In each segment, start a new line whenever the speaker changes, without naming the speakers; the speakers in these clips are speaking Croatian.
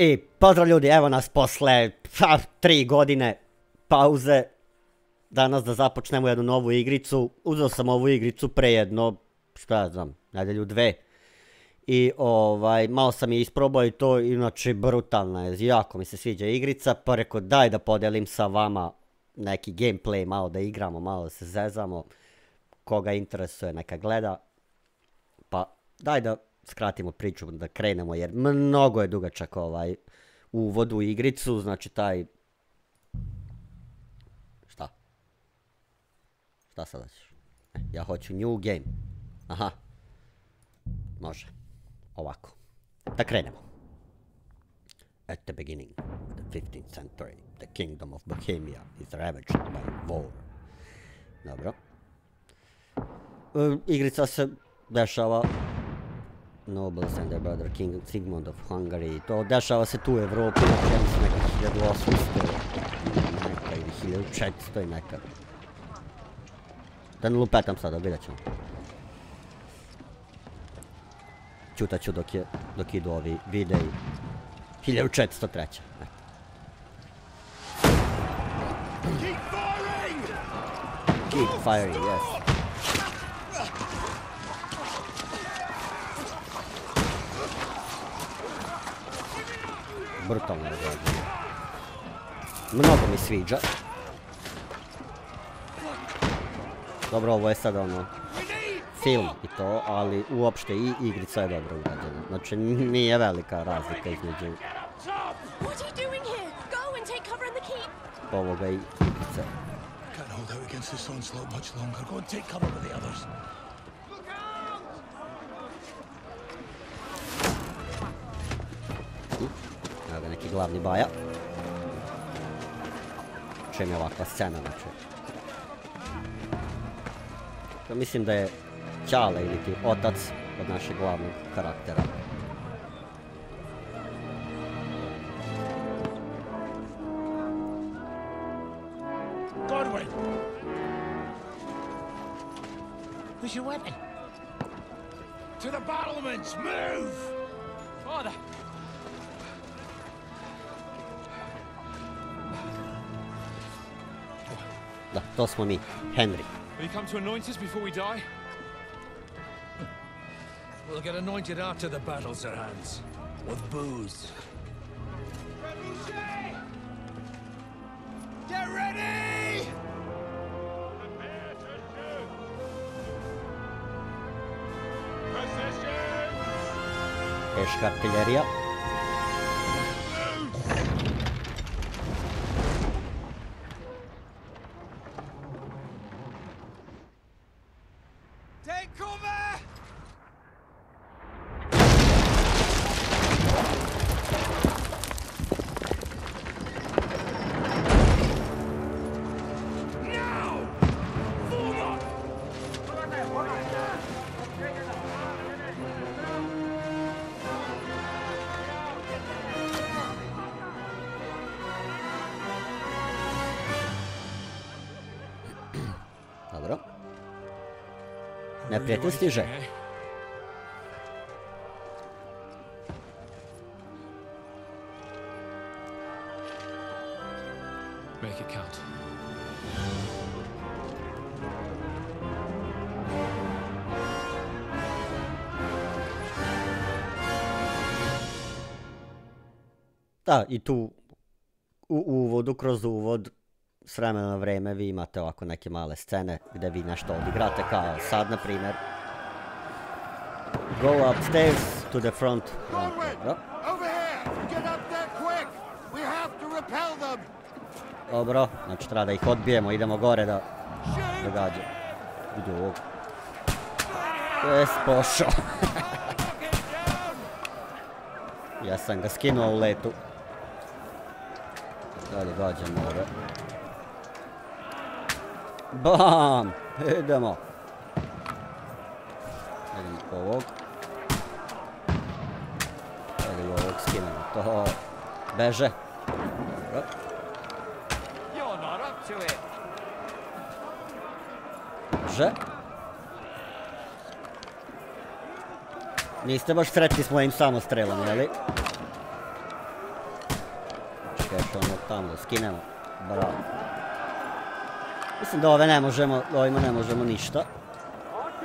I pozdrav ljudi, evo nas posle 3 godine pauze. Danas da započnemo jednu novu igricu. Uzeo sam ovu igricu pre jedno, šta ja znam, nedelju dve. I malo sam je isprobao i to, inače brutalna je, jako mi se sviđa igrica. Pa rekao daj da podelim sa vama neki gameplay, malo da igramo, malo da se zezamo. Koga interesuje neka gleda. Pa daj da skratimo priču, da krenemo jer mnogo je dugačak uvod u igricu, znači taj... Šta sada ćeš? Ja hoću new game. Aha. Može. Ovako. Da krenemo. At the beginning of the 15th century, the kingdom of Bohemia is ravaged by war. Dobro. Igrica se dešava Nobles and their brother King Sigmund of Hungary. To dešava se tu u Evropi, ja mislim neka 1800 neka ili 1400 i neka. Da ne lupetam sada, vidjet ćemo. Čutat ću dok idu ovi videi. 1403. Keep firing, yes. Brutalno je gledanje. Mnogo mi sviđa. Dobro, ovo je sad film i to, ali uopšte i igrica je dobro urađena. Znači nije velika razlika između ovoga i igrice. Evo ga neki glavni baja. Čem je ovakva scena, znači. Mislim da je Ćale ili ti otac od našeg glavnog karaktera. Godwin! Where's your weapon? To the battlements! Move! Father! Da, to smo mi, Henry.
Will you come to anoint us before we die? We'll get anointed after the battles are hands. With booze. Get ready! Prepare to shoot! Position!
Teška artiljerija. Dobro. Neprijatelj stiže.
Make it count.
Da, i tu u uvodu, kroz uvod, s vremena na vreme vi imate ovako neke male scene gde vi nešto odigrate, kao sad na primjer. Go upstairs to the front. Dobro, znači treba da ih odbijemo, idemo gore da gađe. Vidi ovog. Jes, pošao. Ja sam ga skinuo u letu. Dalje gađamo ove. Bam! Idemo. Idemo ovog. Idemo ovog, skinemo to. Beže. Dobro. Beže. Niste baš sretni s mojim samostrelom, jeli? Čekaj, što ono tamo da skinemo. Bravo. Mislim da ove ne možemo, ovima ne možemo ništa.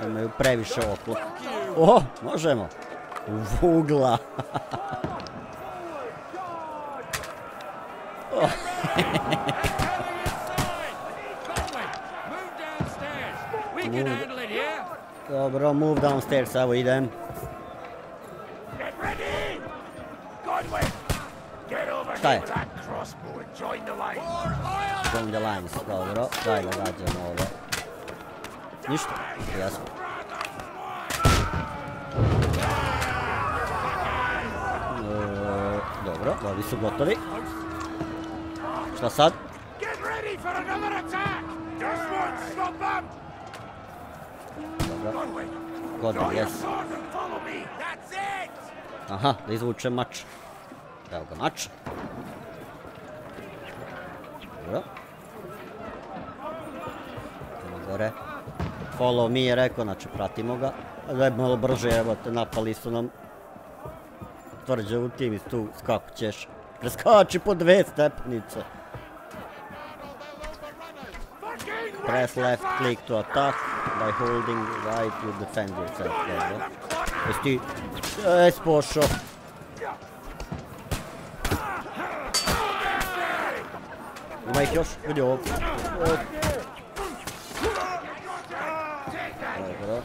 Imaju previše oklop. O, možemo. Vugla. Dobro, move downstairs, evo idem. Šta je? Join the lines, dobro, daj da gađamo ove. Ništa, jasno. Dobro, ovi su gotovi. Šta sad? Dobro, gotovi, jes. Aha, da izvučem mač. Evo ga mač. Dobro. Idemo gore. Follow me je rekao, znači pratimo ga. Daj malo brže, evo te napali su nam tvrđavu tim iz tu, kako ćeš. Preskači po 2 stepenice. Press left click to attack, by holding right you defend yourself. Dobro. Jesi ti... Jesi pošao. Ima ih još, vidi ovo. Dobro.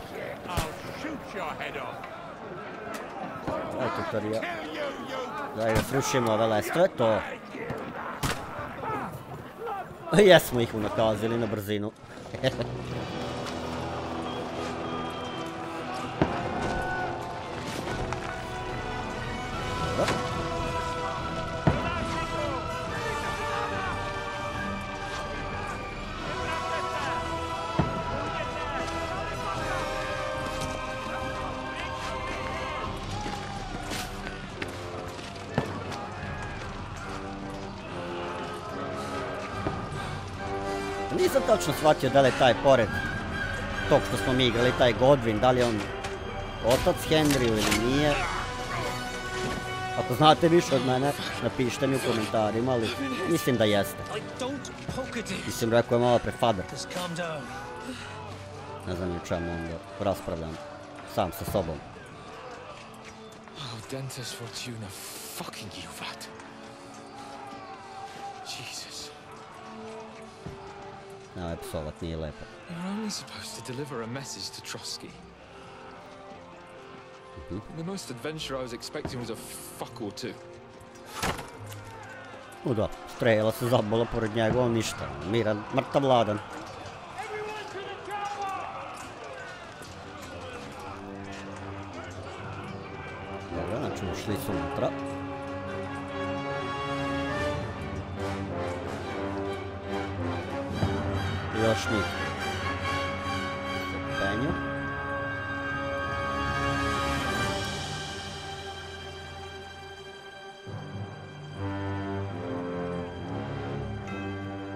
Daj tutorija. Daj da srušimo ove lestve, to. Jesmo ih unakazili na brzinu. Nisam točno shvatio da li je taj pored tog što smo mi igrali, taj Godwin, da li je on otac Henriju ili nije. Ako znate više od mene, napišite mi u komentarima, ali mislim da jeste. Mislim, rekao je malo pre fader. Ne znam ni o čemu onda raspravljam sam sa sobom.
Autentične fortuna, fucking you vat. Jesus.
Nemoj psovat, nije lepo.
You're only supposed to deliver a message to Trotsky. The most adventure I was expecting was a fuck or two.
U da, strela se zabala pored njega, on ništa. Miran, mrtav ladan. Dobro, znači ušli su unutra. Još njih. Penju.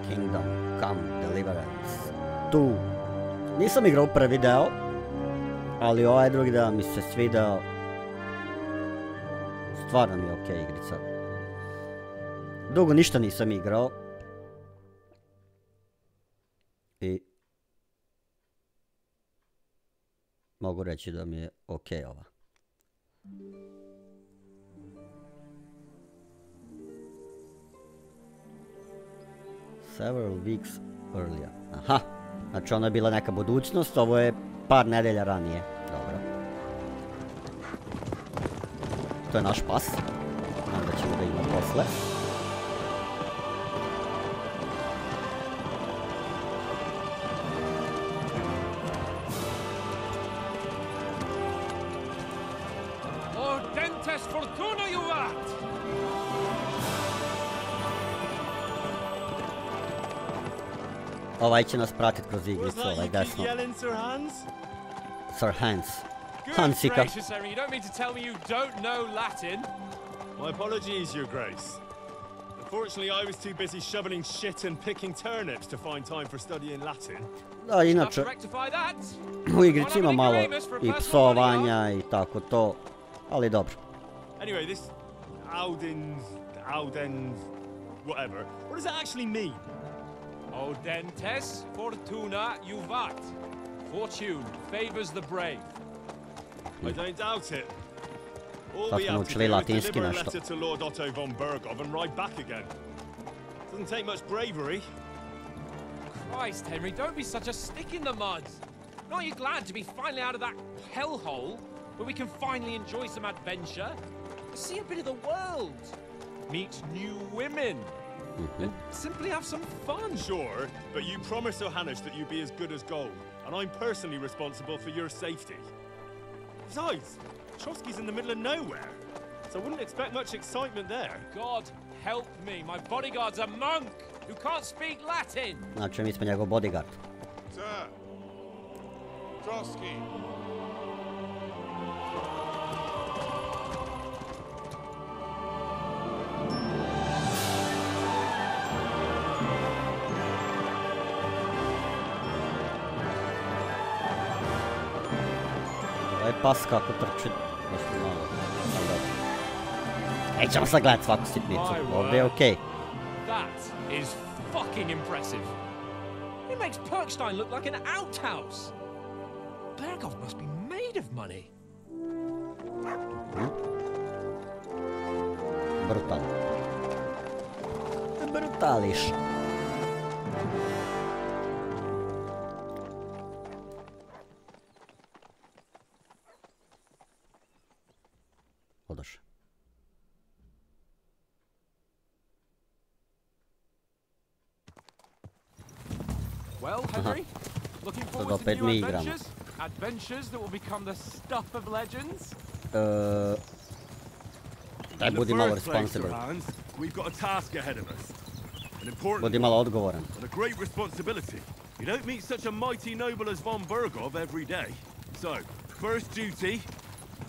Kingdom Come Deliverance. Tu. Nisam igrao prvi deo, ali ovaj drugi deo mi se svidao. Stvarno mi je okej igrica. Dugo ništa nisam igrao. I mogu reći da mi je okej ova. Several weeks earlier. Aha, znači ono je bila neka budućnost, ovo je par nedelja ranije. Dobro. To je naš pas. Onda ćemo da ima posle. Ovaj će nas pratit kroz igricu, ovaj desno. Sir Hans. Hansika.
My apologies, Your Grace. Unfortunately, I was too busy shoveling shit and picking turnips to find time for studying Latin.
Da, inače, u igrici ima malo i psovanja i tako to, ali dobro.
Anyway, this Audens, whatever. What does it actually mean?
Audentes fortuna juvat. Fortune favors the brave.
I don't doubt it. All
Sad
we
smo
have to
naučili
do is
latinski
deliver a
nešto.
letter to Lord Otto von Bergov and ride back again. Doesn't take much bravery.
Christ, Henry, don't be such a stick in the mud. Aren't you glad to be finally out of that hellhole where we can finally enjoy some adventure? See a bit of the world. Meet new women. And simply have some fun.
Sure, but you promised Johannes that you'd be as good as gold, and I'm personally responsible for your safety. Besides, Trotsky's in the middle of nowhere, so I wouldn't expect much excitement there.
God help me, my bodyguard's a monk who can't speak Latin.
Znači, mi smo njegov bodyguard.
Sir! Trotsky!
Ovaj pas kako trči. Nešto malo. Ej, ćemo sad gledat svaku sitnicu. Ovdje je okej.
That is fucking impressive. It makes Perkstein look like an outhouse. Bergov must be made of money.
Brutal. Brutališ. Odoše.
Well, Henry, looking forward to
opet
new
mi igramo.
adventures? Adventures that will become the stuff of legends?
Daj, budi malo responsible.
We've got a task ahead of us. An important
Budi malo odgovoran.
and a great responsibility. You don't meet such a mighty noble as von Bergov every day. So, first duty,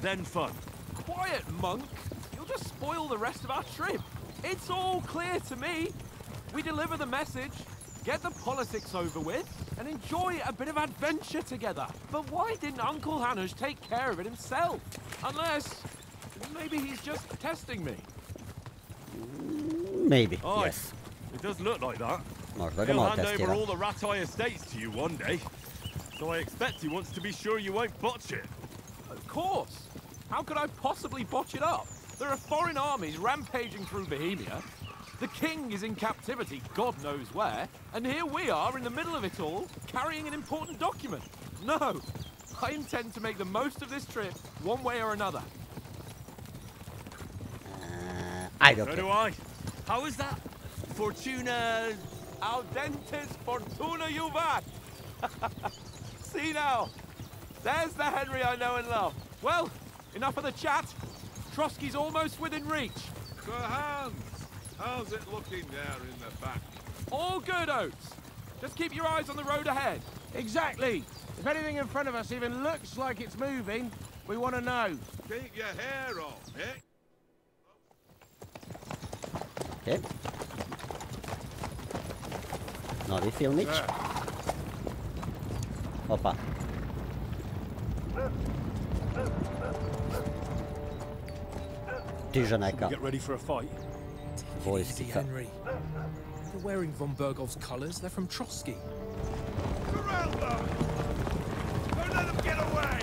then fun.
Quiet, monk. You'll just spoil the rest of our trip. It's all clear to me. We deliver the message, get the politics over with, and enjoy a bit of adventure together. But why didn't Uncle Hanush take care of it himself? Unless, maybe he's just testing me.
Maybe,
Aye,
yes.
it does look like that.
Možda ga
He'll
malo
hand over
testira.
all the Ratai estates to you one day. So I expect he wants to be sure you won't botch it.
Of course. How could I possibly botch it up? There are foreign armies rampaging through Bohemia. The king is in captivity, God knows where. And here we are in the middle of it all, carrying an important document. No, I intend to make the most of this trip, one way or another.
Ajde,
So
okej.
do I. How is that? Fortuna...
Audentes fortuna juvat! See now, there's the Henry I know and love. Well, enough of the chat. Trotsky's almost within reach.
Sir Hans! How's it looking there in the back?
All good, Oates. Just keep your eyes on the road ahead.
Exactly. If anything in front of us even looks like it's moving, we want to know.
Keep your hair on, eh?
Okej. Novi filmić. Opa. Stiže neka
Get ready for a fight.
Easy,
vojskica.
Henry. They're wearing von Bergov's colours. They're from Trotsky.
Surround them! Don't let them get away!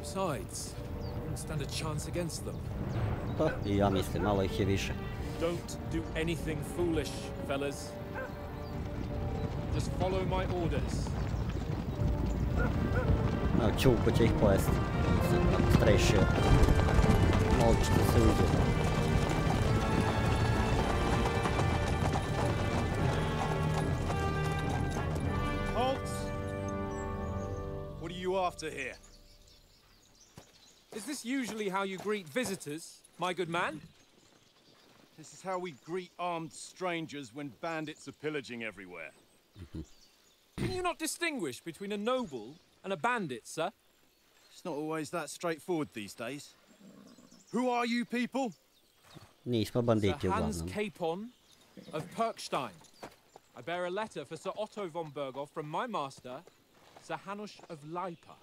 Besides, we wouldn't stand a chance against them.
Pa, i ja mislim, malo ih je više.
Don't do anything foolish, fellas. Just follow my orders.
Evo, Čuko će ih pojesti. Sam tako strešio. Odlično se uzeo.
Halt! What are you after here?
Is this usually how you greet visitors, my good man?
This is how we greet armed strangers when bandits are pillaging everywhere.
Can you not distinguish between a noble and a bandit, sir?
It's not always that straightforward these days. Who are you people?
Nismo
Sir
banditi
Hans
uglavnom.
Capon of Perkstein. I bear a letter for Sir Otto von Bergov from my master, Sir Hanush of Lipa.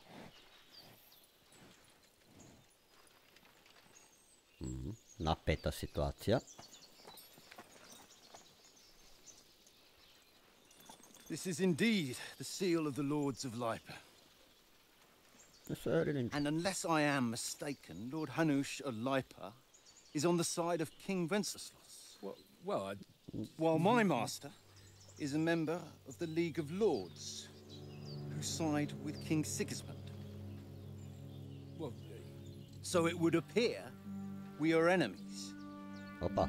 Napeta situacija.
This is indeed the seal of the Lords of Lipa. And unless I am mistaken, Lord Hanush of Lipa is on the side of King Wenceslas. While my master is a member of the League of Lords, who side with King Sigismund. So it would appear we are enemies.
Opa.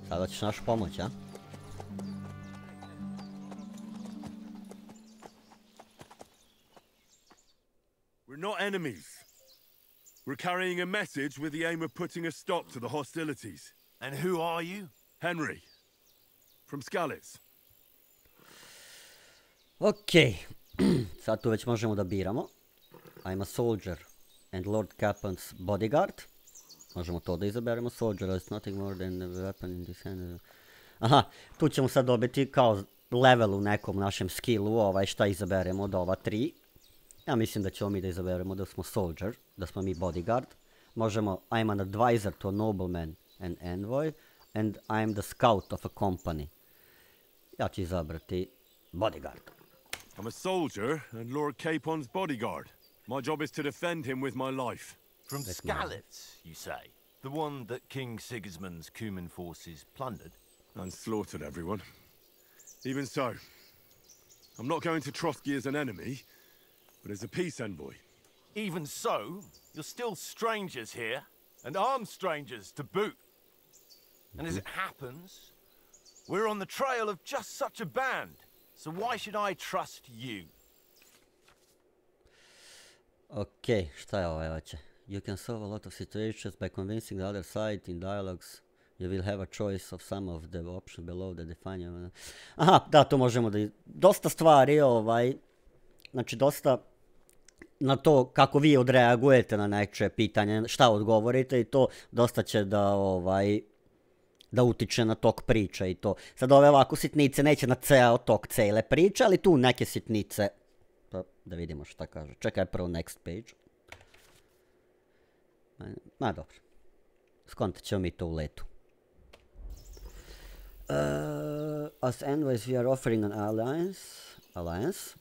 Sada ćeš našu pomoć, a?
We're not enemies. We're carrying a message with the aim of putting a stop to the hostilities.
And who are you?
Henry. From Skalitz.
Okej. Sad tu već možemo da biramo. I'm a soldier and Lord Captain's bodyguard. Možemo to da izaberemo. Soldier is nothing more than a weapon in this hand. Aha, tu ćemo sad dobiti kao level u nekom našem skillu, šta izaberemo od ova 3. Ja mislim da ćemo mi da izaberemo da smo soldier, da smo mi bodyguard. Možemo, I'm an advisor to a nobleman and envoy, and I'm the scout of a company. Ja ću izabrati bodyguard.
I'm a soldier and Lord Capon's bodyguard. My job is to defend him with my life.
From Skalitz, you say? The one that King Sigismund's Cuman forces plundered?
And slaughtered everyone. Even so, I'm not going to Trotsky as an enemy, but as a peace envoy.
Even so, you're still strangers here, and armed strangers to boot. And as it happens, we're on the trail of just such a band, so why should I trust you?
Okay, šta je ovaj hoće? You can solve a lot of situations by convincing the other side in dialogues. You will have a choice of some of the options below the define. Aha, da, to možemo da... Dosta stvari, znači dosta na to kako vi odreagujete na neče pitanje, šta odgovorite i to dosta će da, da utiče na tok priče i to. Sad ove ovako sitnice neće na ceo tok cele priče, ali tu neke sitnice, pa da vidimo šta kaže. Čekaj prvo next page. Ma dobro, skontat ćemo mi to u letu. As envoys we are offering an alliance.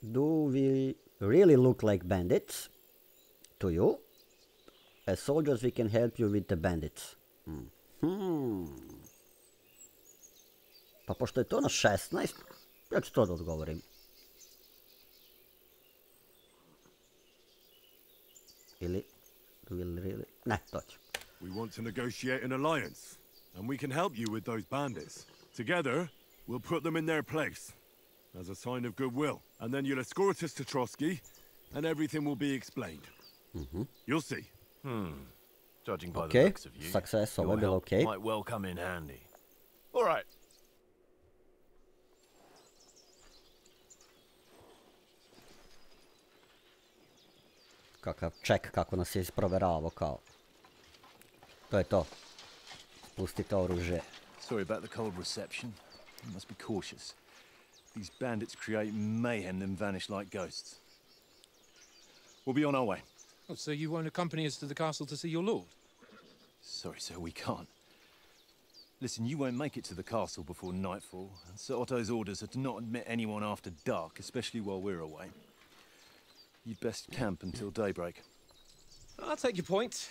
Do we really look like bandits to you? As soldiers we can help you with the bandits. Pa pošto je to na 16, ja ću to da odgovorim. Ili, do we really... Ne, to ću.
We want to negotiate an alliance, and we can help you with those bandits. Together, we'll put them in their place, as a sign of goodwill. And then you'll escort us to Trotsky, and everything will be explained. You'll see.
Judging by the looks of you,
success,
your
will
help
okay.
might well come in handy. All right.
Kakav ček, kako nas je isproveravao, kao. To je to. Spustite oružje.
Sorry about the cold reception. You must be cautious. These bandits create mayhem then vanish like ghosts. We'll be on our way.
Oh, so you won't accompany us to the castle to see your lord?
Sorry, sir, we can't. Listen, you won't make it to the castle before nightfall, and Sir Otto's orders are to not admit anyone after dark, especially while we're away. You'd best camp until daybreak.
I'll take your point.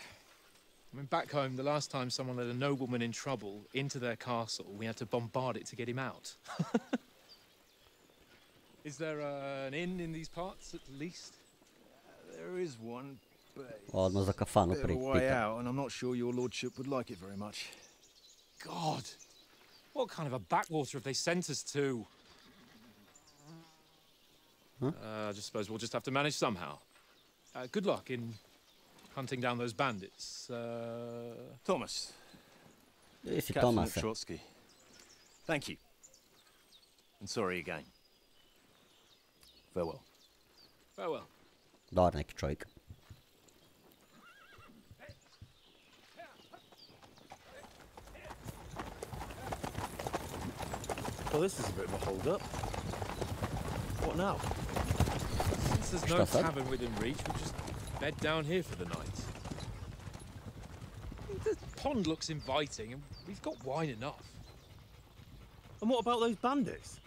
I mean, back home, the last time someone let a nobleman in trouble into their castle, we had to bombard it to get him out. Is there an inn in these parts, at least?
There is one, but
Odmah za kafanu
it's a bit of a way
pita.
out, and I'm not sure your lordship would like it very much.
God! What kind of a backwater have they sent us to? I just suppose we'll just have to manage somehow. Good luck in hunting down those bandits.
Thomas.
Gdje si
Captain
Tomase?
at Trotsky. Thank you. And sorry again. Farewell.
Farewell.
Dobar neki čovjek.
Well, this is a bit of a hold-up. What now?
Since there's no tavern within reach, we'll just bed down here for the night. pond looks inviting, and we've got wine enough.
And what about those bandits?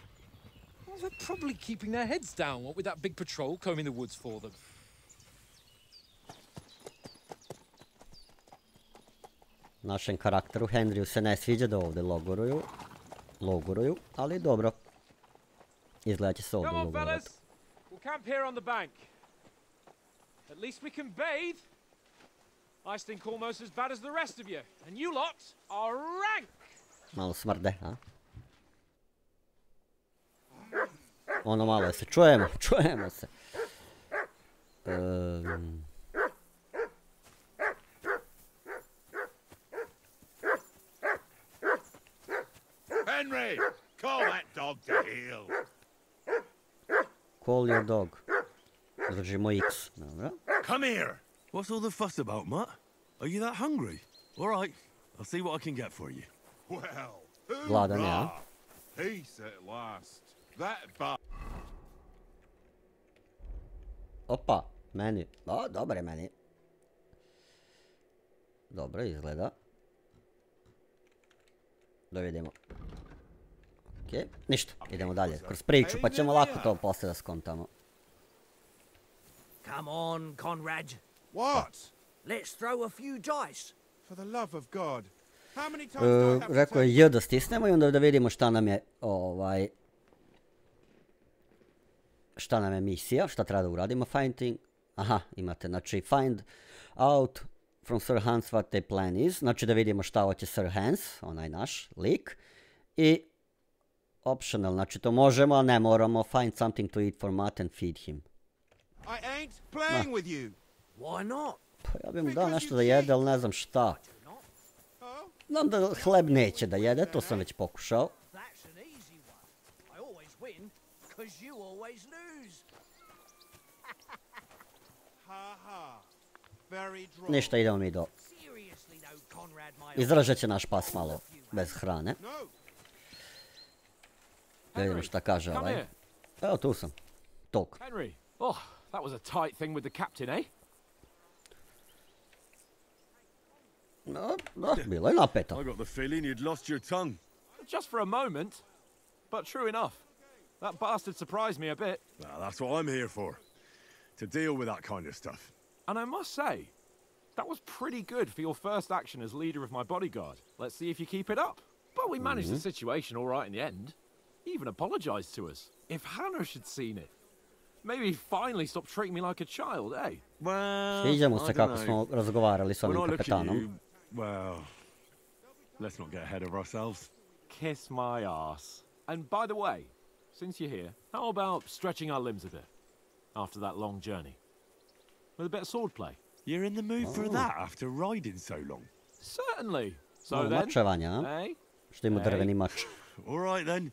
Well, they're probably keeping their heads down, what with that big patrol combing the woods for them.
Našem karakteru Henriju se ne sviđa da ovdje logoruju, ali dobro. Izgleda će se ovdje
Come on,
logorovati.
fellas. We'll camp here on the bank. At least we can bathe. I stink almost as bad as the rest of you, and you lot are rank.
Malo smrde, a? Ono malo se čujemo se.
Henry, call that dog to heel.
Call your dog. Držimo X, dobro.
Come here. What's all the fuss about, Mutt? Are you that hungry? All right, I'll see what I can get for you.
Well,
Gladan, ja.
peace at last. That ba...
Opa, meni. O, dobre meni. Dobro izgleda. Da vidimo. Okej, ništa, idemo dalje. Kroz priču, pa ćemo lako to poslije da skontamo.
Come on, Conrad.
What?
Let's throw a few dice.
For the love of God. How many times do I have to
Rekao je J da stisnemo i onda da vidimo šta nam je šta nam je misija, šta treba da uradimo. Finding, aha, imate, znači find out from Sir Hans what their plan is, znači da vidimo šta hoće Sir Hans, onaj naš lik, i optional, znači to možemo, ali ne moramo. Find something to eat for Matt and feed him.
I ain't playing with you.
Why not?
Pa ja bi mu dao nešto da jede, ali ne znam šta. Znam da hleb neće da jede, to sam već pokušao.
That's an easy one. I always win, because you always lose.
Ha ha. Very droll.
Ništa, idemo mi do...
Seriously though, Conrad, my
Izdržat će naš pas malo bez hrane.
No.
Da vidimo šta kaže
Come
ovaj.
here.
Evo tu sam. Tog.
Henry. Oh, that was a tight thing with the captain, eh?
No, da, bilo je napeto.
I got the feeling you'd lost your tongue.
Just for a moment. But true enough. That bastard surprised me a bit.
Well, that's what I'm here for. To deal with that kind of stuff.
And I must say, that was pretty good for your first action as leader of my bodyguard. Let's see if you keep it up. But we managed the situation all right in the end. He even apologized to us. If Hanush had seen it, maybe he'd finally stop treating me like a child, eh?
Well,
Sviđa mu
I
se
don't
kako
know.
smo razgovarali s
When
ovim
I look at
kapetanom.
you, well, let's not get ahead of ourselves.
Kiss my ass. And by the way, since you're here, how about stretching our limbs a bit after that long journey? With a bit of swordplay?
You're in the mood for that after riding so long?
Certainly. So
Malo
then,
mačevanja, a?
eh?
Što ima drveni mač.
All right then.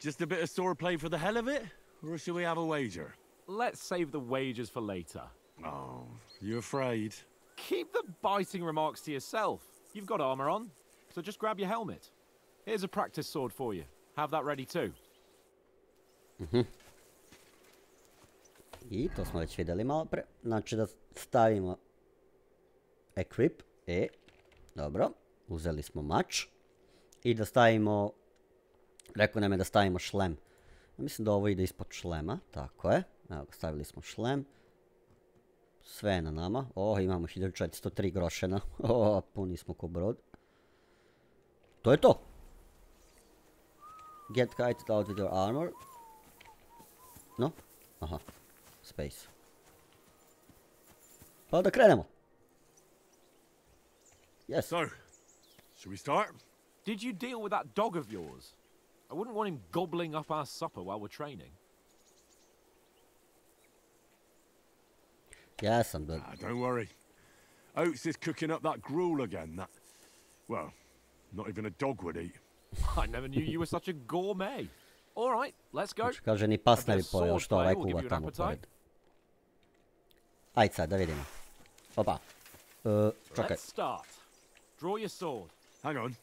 Just a bit of swordplay for the hell of it? Or should we have a wager?
Let's save the wagers for later.
Oh, you afraid?
Keep the biting remarks to yourself. You've got armor on, so just grab your helmet. Here's a practice sword for you. Have that ready too.
I to smo već vidjeli malo pre. Znači da stavimo equip. Dobro. Uzeli smo mač. I da stavimo... Rekao nam je da stavimo šlem. Mislim da ovo ide ispod šlema. Tako je. Evo, stavili smo šlem. Sve je na nama. O, imamo 1403 grošena. O, puni smo ko brod. To je to. Get kited out with your armor. No? Aha. Space. Pa da krenemo. Yes.
So, should we start?
Did you deal with that dog of yours? I wouldn't want him gobbling up our supper while we're training.
Yes, I'm good.
Don't worry. Oates is cooking up that gruel again. That, well, not even a dog would eat.
I never knew you were such a gourmet. All right, let's go.
Znači, kaže ni pas ne bi
A bit of
pojeo što ovaj
swordplay will give
kuva
you an
tamo
appetite.
pored. Ajde sad, da vidimo. Opa. Čekaj.
Let's start. Draw your sword.
Hang on.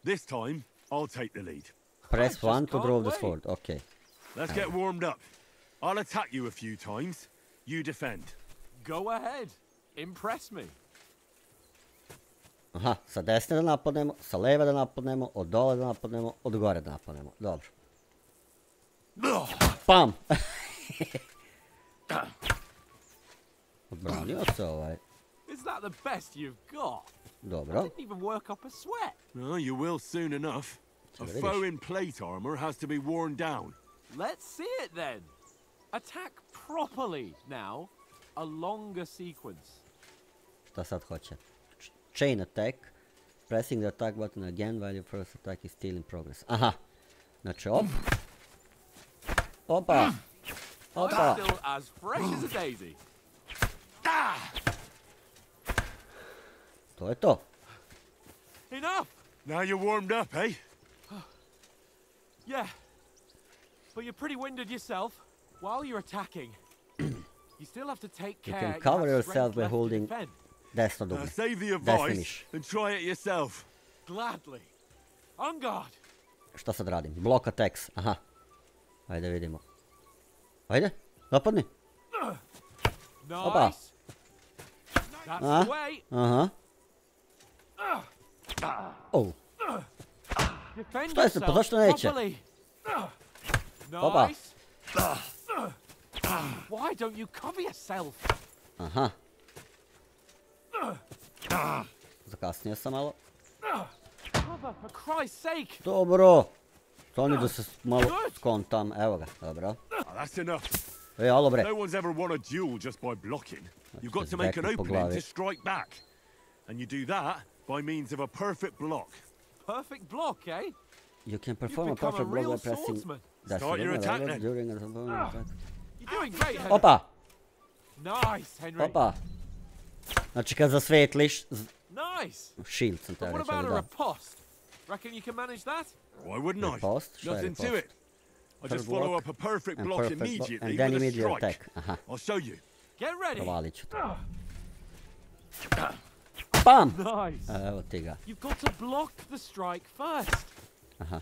This time, I'll take the lead.
Press
just
1 to
can't
draw the
wait.
sword. Okay.
Let's get warmed up. I'll attack you a few times. You defend.
Go ahead. Impress me.
Aha, sa desne da napadnemo, sa leve da napadnemo, od dole da napadnemo, od gore da napadnemo. Dobro. Pam! Odbranio se ovaj.
Is that the best you've got?
Dobro.
I didn't even work up a sweat.
No, you will soon enough. A foe in plate armor has to be worn down.
Let's see it then. Attack properly now. A longer sequence.
Šta sad hoće? Chain attack. Pressing the attack button again while your first attack is still in progress. Aha. Znači op. Opa. Opa.
I'm still as fresh as a daisy.
To je to.
Enough.
Now you're warmed up, eh?
Yeah. But you're pretty winded yourself. While you're attacking, you still have to take
You
care.
can cover
have
yourself
strength
by
left to
holding
defend.
desno dugme.
Save the
Desni
advice
miš.
and try it yourself.
Gladly. On guard.
Šta sad radim? Block attacks. Aha. Ajde vidimo. Ajde. Napadni. Opa.
Nice. That's the way.
Aha. Oh.
Defend
Šta je se, pa
yourself
zašto neće?
properly.
Opa.
Nice. Why don't you cover yourself?
Aha. Zakasnio sam malo.
Cover, for Christ's sake.
Dobro. Stani da se malo skontam. Evo ga. Dobro.
That's enough.
Alo bre.
No one's ever won a duel just by blocking. You've got to make an
Zbekli po
opening
glavi.
to strike back. And you do that by means of a perfect block.
Perfect block, eh?
You can perform a
You've become
perfect
a
block by
real
pressing
swordsman.
dash
Start your attack
lever
then.
during an attack.
You're doing great, Henry.
Opa.
Nice, Henry.
Opa. Znači kad zasvetliš,
Nice.
shield sam
But
te
what
reći,
about
ali
a
da.
riposte? Reckon you can manage that?
Why wouldn't I?
Riposte? Šta je
Nothing to
riposte?
it. I just
Third
follow
block
up a perfect
and
block
perfect block,
immediately
and then
with a
immediate
strike.
attack. Aha.
I'll show you.
Get ready.
Provalit ću to. Bam!
Nice.
Evo ti ga.
You've got to block the strike first.
Aha.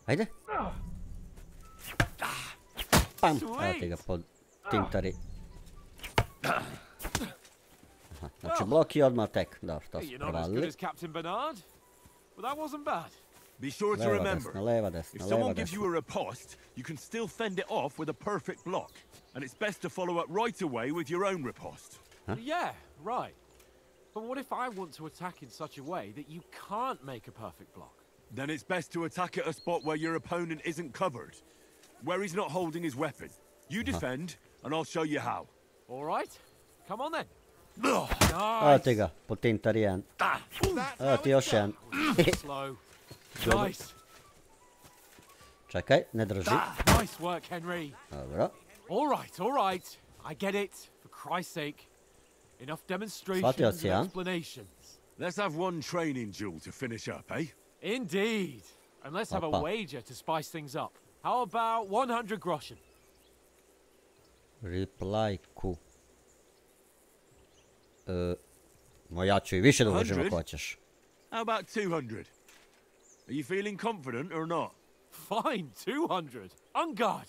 Ajde. Pam! Evo ti ga pod tintari. Aha. Znači blok i odmah attack. Da, što
Hey,
su
you're not as good
provalili.
as Captain Bernard, but that wasn't bad.
Be sure to
Leva
remember,
desna, leva
if
desna, leva
someone gives you
desna.
a riposte, you can still fend it off with a perfect block. And it's best to follow up right away with your own riposte.
Huh?
Yeah, right. But what if I want to attack in such a way that you can't make a perfect block?
Then it's best to attack at a spot where your opponent isn't covered. Where he's not holding his weapon. You defend, and I'll show you how.
All right. Come on then.
Evo ti ga, pod tintari jedan. Evo ti još jedan.
Slow.
Dobro.
Nice.
Čekaj, ne drži.
Nice work, Henry.
Dobro.
All right. I get it. For Christ's sake. Enough demonstrations
Shvatio
and
si, ja?
explanations.
Let's have one training duel to finish up, eh?
Indeed. And let's have a
Opa.
wager to spice things up. How about 100 groschen?
Reply ku. No ja ću i više da uložim
100?
ako hoćeš.
How about 200? Are you feeling confident or not?
Fine, 200. On guard.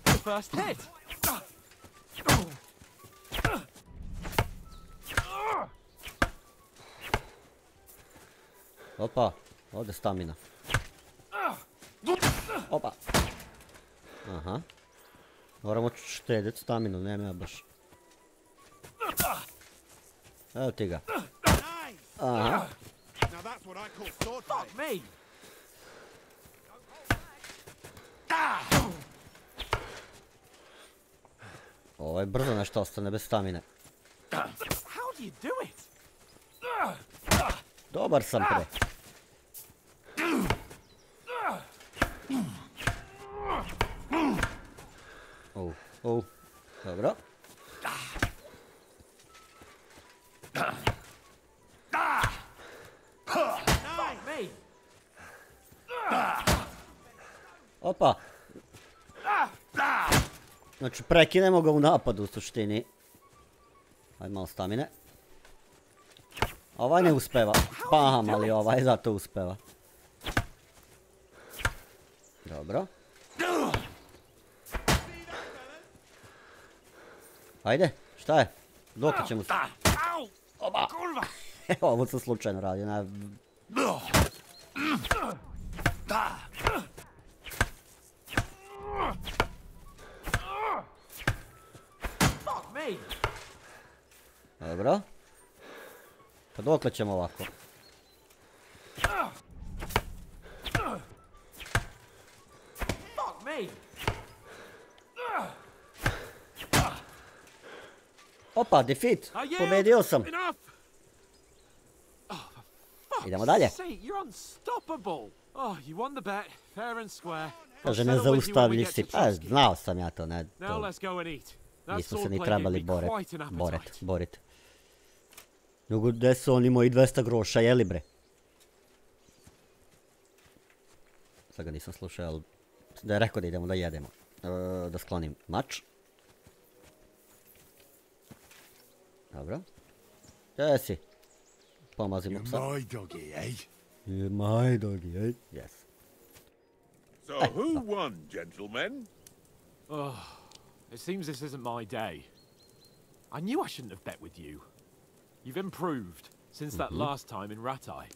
The first hit.
Opa, ovdje stamina. Opa. Aha. Moramo štediti staminu, nema ja baš. Evo ti ga. Aha.
Now that's what I call sword
Fuck me.
Ovo je brzo nešto ostane bez stamine.
How do you do it?
Dobar sam pre. Dobro.
Fuck me.
Opa. Znači prekinemo ga u napadu u suštini. Ajde malo stamine. Ovaj ne uspeva. Pam, ali ovaj zato uspeva. Dobro. Ajde, šta je? Dok ćemo se... Oba! Evo, ovo sam slučajno radio, ne... Dobro. Pa dokle ćemo ovako? Opa, defeat! Pobedio sam! Idemo dalje. Kaže, nezaustavljiv si. Pa, znao sam ja to, ne... Nismo se ni trebali borit. Nego, gde su oni moji 200 groša, jeli bre? Sad ga nisam slušao, ali... Da je rekao da idemo da jedemo. Da sklonim mač. Dobro. Gdje si? Pomazimo psa.
You're my doggy, eh?
You're my doggy, eh? Yes.
So who won, gentlemen?
Oh, it seems this isn't my day. I knew I shouldn't have bet with you. You've improved since that last time in Ratai.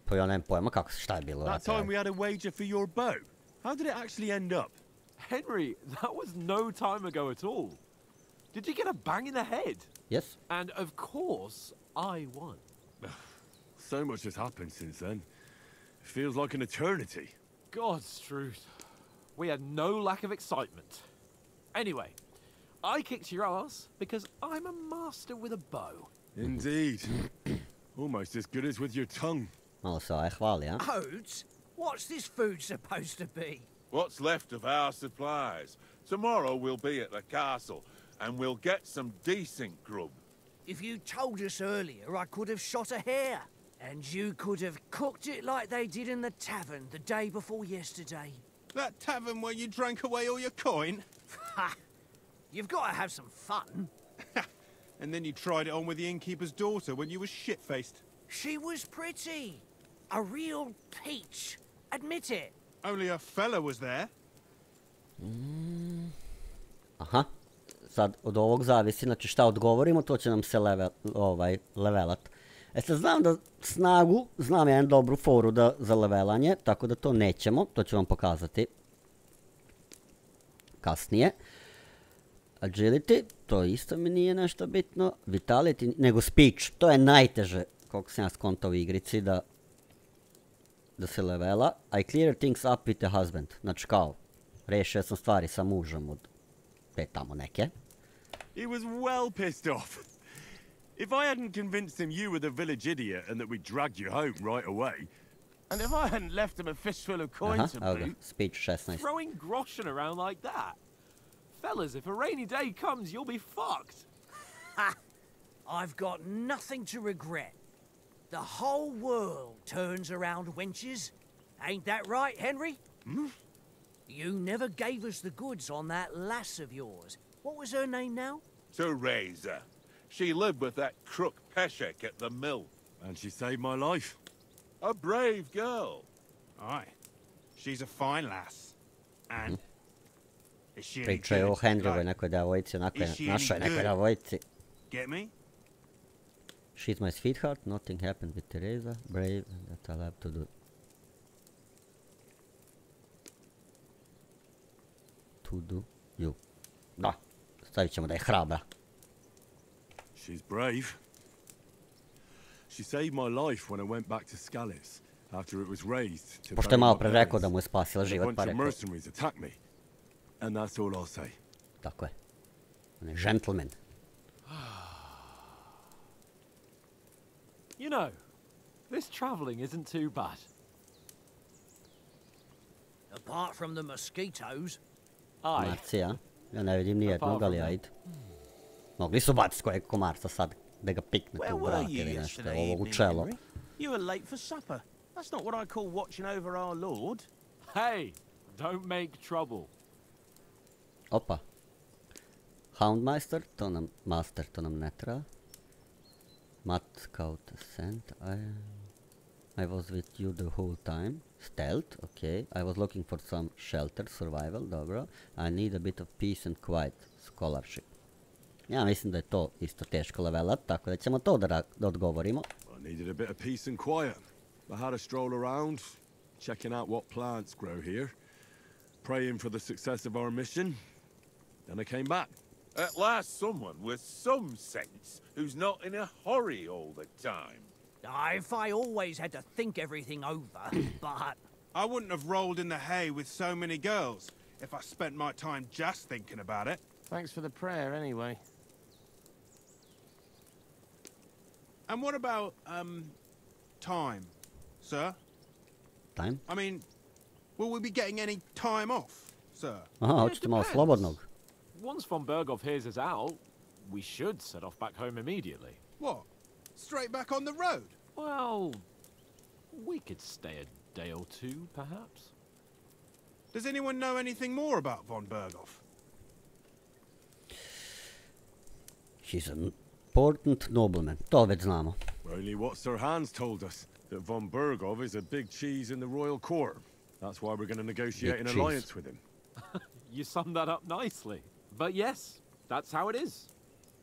Pa ja nemam pojma kako, šta je bilo.
That time we had a wager for your bow. How did it actually end up?
Henry, that was no time ago at all. Did you get a bang in the head?
Yes.
And of course, I won.
So much has happened since then. It feels like an eternity.
God's truth. We had no lack of excitement. Anyway, I kicked your ass because I'm a master with a bow.
Indeed. Almost as good as with your tongue.
Malo se ovaj hvali, a?
Oats? What's this food supposed to be?
What's left of our supplies. Tomorrow we'll be at the castle, and we'll get some decent grub.
If you told us earlier, I could have shot a hare. And you could have cooked it like they did in the tavern the day before yesterday.
That tavern where you drank away all your coin?
Ha! You've got to have some fun.
And then you tried it on with the innkeeper's daughter when you were shit-faced.
She was pretty. A real peach. Admit it.
Only a fella was there.
Aha. Sad od ovog zavisi, znači šta odgovorimo, to će nam se levelat. Sad znam da snagu, znam jedan dobru foru za levelanje, tako da to nećemo, to ću vam pokazati kasnije. Agility, to isto mi nije nešto bitno. Vitality, nego speech, to je najteže, koliko sam ja skontao u igrici, da se levela. I clear things up with the husband, znači kao, rešio sam stvari sa mužem od te tamo neke.
He was well pissed off. If I hadn't convinced him you were the village idiot and that we dragged you home right away,
And if I hadn't left him a fistful of coins to boot,
speech 16.
Throwing groschen around like that. Fellas, if a rainy day comes, you'll be fucked.
Ha! I've got nothing to regret. The whole world turns around wenches. Ain't that right, Henry?
Hmm?
You never gave us the goods on that lass of yours. What was her name now?
Teresa. She lived with that crook Pocetak at the mill.
And she saved my life.
A brave girl.
aye. She's a fine lass. And is she any
Pričaju o
good?
Henrijevoj nekoj devojci, onako je
Is she
našoj
any
nekoj
good?
devojci.
Get me?
She's my sweetheart, nothing happened with Teresa, brave, and that I'll have to do. To do you. Da, stavit ćemo da je hrabra.
She's brave. She saved my life when I went back to Scallis after it was razed to
Pošto je
bury
malo
my
pre rekao
parents.
da mu je spasila
A
život,
bunch
pa
of
rekao.
mercenaries attacked me. And that's all I'll say.
Tako je. On je gentleman.
You know, this travelling isn't too bad.
Apart from the mosquitoes.
Aye.
Marci, a? Ja ne vidim nijednog, ali ajde. Mogli su baciti kojeg komarca sad, da ga piknete u vrat ili nešto, ovog u čelo.
You were late for supper. That's not what I call watching over our lord.
Hey, don't make trouble.
Opa. Houndmaster, to nam, master, to nam ne treba. Mat, scout, ascent, I was with you the whole time. Stealth, okay. I was looking for some shelter, survival, dobro. I need a bit of peace and quiet, scholarship. Ja mislim da je to isto teško levelat, tako da ćemo to da odgovorimo.
I needed a bit of peace and quiet. I had a stroll around, checking out what plants grow here, praying for the success of our mission. Then I came back.
At last someone with some sense who's not in a hurry all the time.
If I always had to think everything over, but...
I wouldn't have rolled in the hay with so many girls if I spent my time just thinking about it.
Thanks for the prayer, anyway.
And what about, time, sir?
Time?
I mean, will we be getting any time off, sir?
Aha, hoćete malo slobodnog.
Once von Berghoff hears us out, we should set off back home immediately.
What? Straight back on the road?
Well, we could stay a day or two, perhaps.
Does anyone know anything more about von Berghoff?
He's an important nobleman. To već znamo.
Only what Sir Hans told us, that von Berghoff is a big cheese in the royal court. That's why we're going to negotiate an alliance with him.
You summed that up nicely. But yes, that's how it is.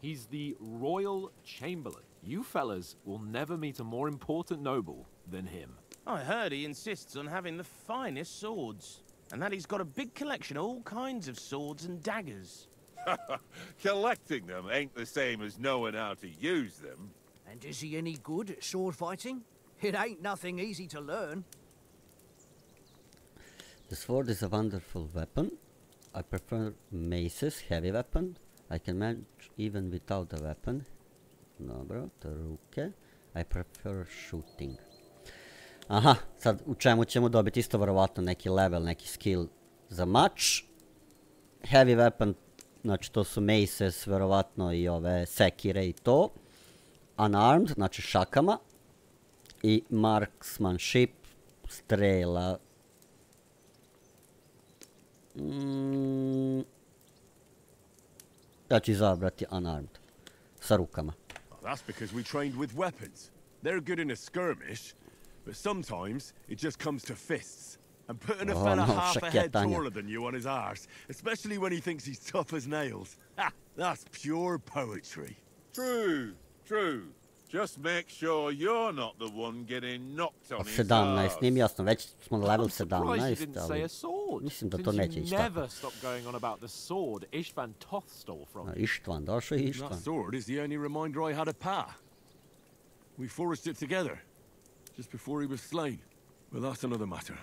He's the royal chamberlain. You fellas will never meet a more important noble than him.
I heard he insists on having the finest swords, and that he's got a big collection of all kinds of swords and daggers.
Collecting them ain't the same as knowing how to use them.
And is he any good at sword fighting? It ain't nothing easy to learn.
The sword is a wonderful weapon. I prefer maces, heavy weapon. I can manage even without a weapon. Dobro, to ruke. I prefer shooting. Aha, sad u čemu ćemo dobiti isto vjerovatno neki level, neki skill za mač. Heavy weapon, znači to su maces, vjerovatno i ove sekire i to. Unarmed, znači šakama. I marksmanship, strela. Ja ću izabrati unarmed. Sa rukama.
That's because we trained with weapons. They're good in a skirmish, but sometimes it just comes to fists. And putting a fella half a head taller than you on his arse, especially when he thinks he's tough as nails. Ha! That's pure poetry.
True, true. Just make sure you're not the one getting knocked on his
17, nije mi jasno, već smo na level 17,
ali
mislim da to neće ići tako. Ištvan, došao je Ištvan.
That sword is the only reminder I had of Pa. We forged it together, just before he was slain. But that's another matter.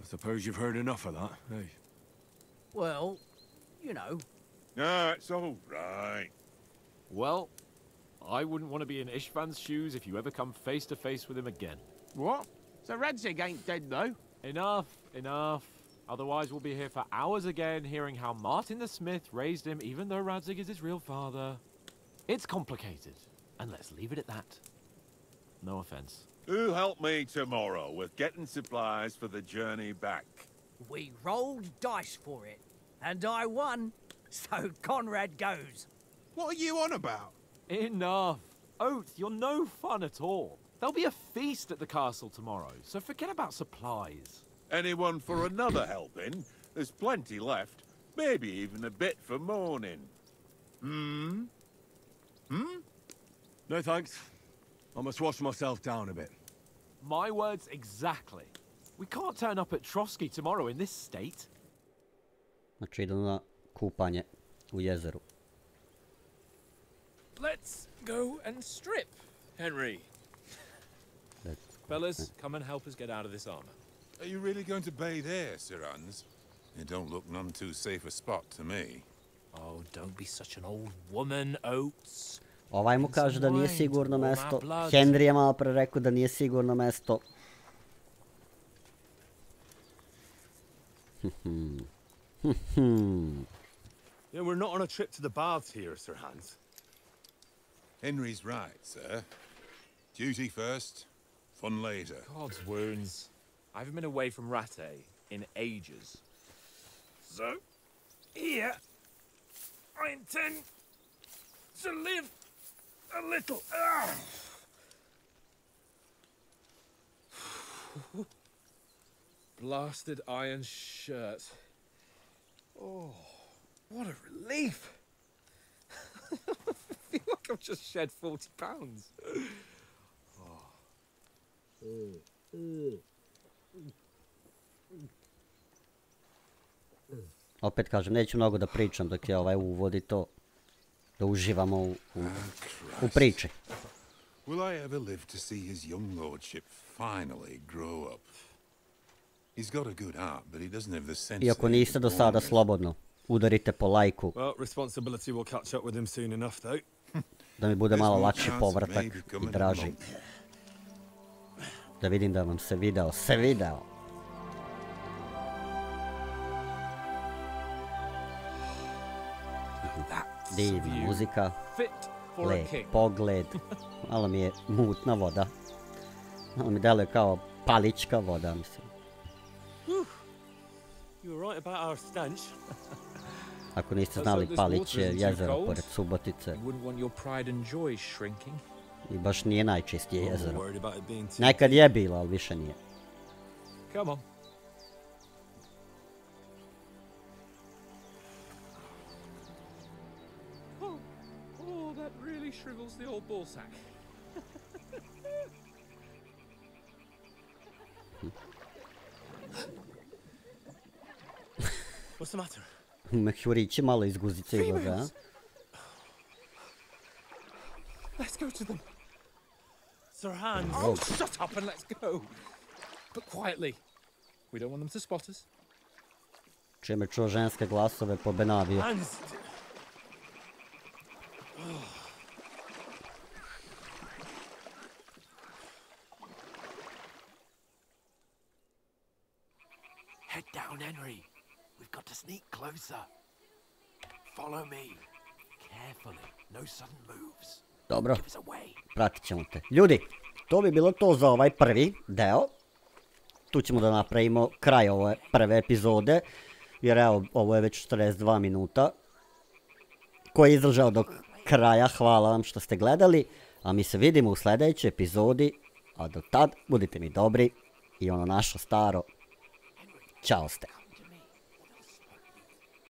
I suppose you've heard enough of that, eh?
Well, you know.
No, it's all right.
Well, I wouldn't want to be in Istvan's shoes if you ever come face to face with him again.
What? So Radzig ain't dead, though?
Enough, enough. Otherwise we'll be here for hours again hearing how Martin the Smith raised him even though Radzig is his real father. It's complicated, and let's leave it at that. No offense.
Who'll help me tomorrow with getting supplies for the journey back?
We rolled dice for it, and I won, so Conrad goes.
What are you on about?
Enough. Oath, you're no fun at all. There'll be a feast at the castle tomorrow, so forget about supplies.
Anyone for another helping? There's plenty left. Maybe even a bit for morning. Hmm?
No thanks. I must wash myself down a bit.
My words exactly. We can't turn up at Trotsky tomorrow in this state.
Znači idem na kupanje u jezeru.
Let's go and strip, Henry. Fellas, come and help us get out of this armor.
Are you really going to bathe here, Sir Hans? It don't look none too safe a spot to me.
Oh, don't be such an old woman, Oates.
Ovaj mu kaže da nije sigurno mesto. Henry je malo pre rekao da nije sigurno mesto.
Yeah, we're not on a trip to the baths here, Sir Hans.
Henry's right, sir. Duty first, fun later.
God's wounds. I haven't been away from Ratte in ages.
So, here, I intend to live a little. Blasted iron shirt. Oh, what a relief. I feel like I've just shed 40 pounds.
Opet kažem, neću mnogo da pričam dok je ovaj uvod i to. Da uživamo u priči.
Will I ever live to see his young lordship finally grow up? He's got a good heart, but he doesn't have the sense.
Iako niste do sada slobodno, udarite po lajku.
Well, responsibility will catch up with him soon enough, though.
Da mi bude malo lakši povratak i draži. Da vidim da vam se video. Divna muzika, lep pogled, malo mi je mutna voda, malo mi deluje kao palička voda, mislim. Ako niste znali, Palić je jezero pored Subotice i baš nije najčistije jezero. Nekad je bilo, ali više nije.
Shrivels the old ball sack. What's the matter?
Mehurići malo iz guzice izlaze, a?
Let's go to them. Sir Hans. Oh, shut up and let's go. But quietly. We don't want them to spot us.
Čim je čuo ženske glasove, pobenavio.
Hans.
Head down, Henry. We've got to sneak closer. Follow me. Carefully. No sudden moves.
Dobro, pratit ćemo te. Ljudi, to bi bilo to za ovaj prvi deo. Tu ćemo da napravimo kraj ove prve epizode. Jer evo, ovo je već 42 minuta. Ko je izdržao do kraja, hvala vam što ste gledali. A mi se vidimo u sljedećoj epizodi. A do tad, budite mi dobri. I ono naše staro. Ćao ste.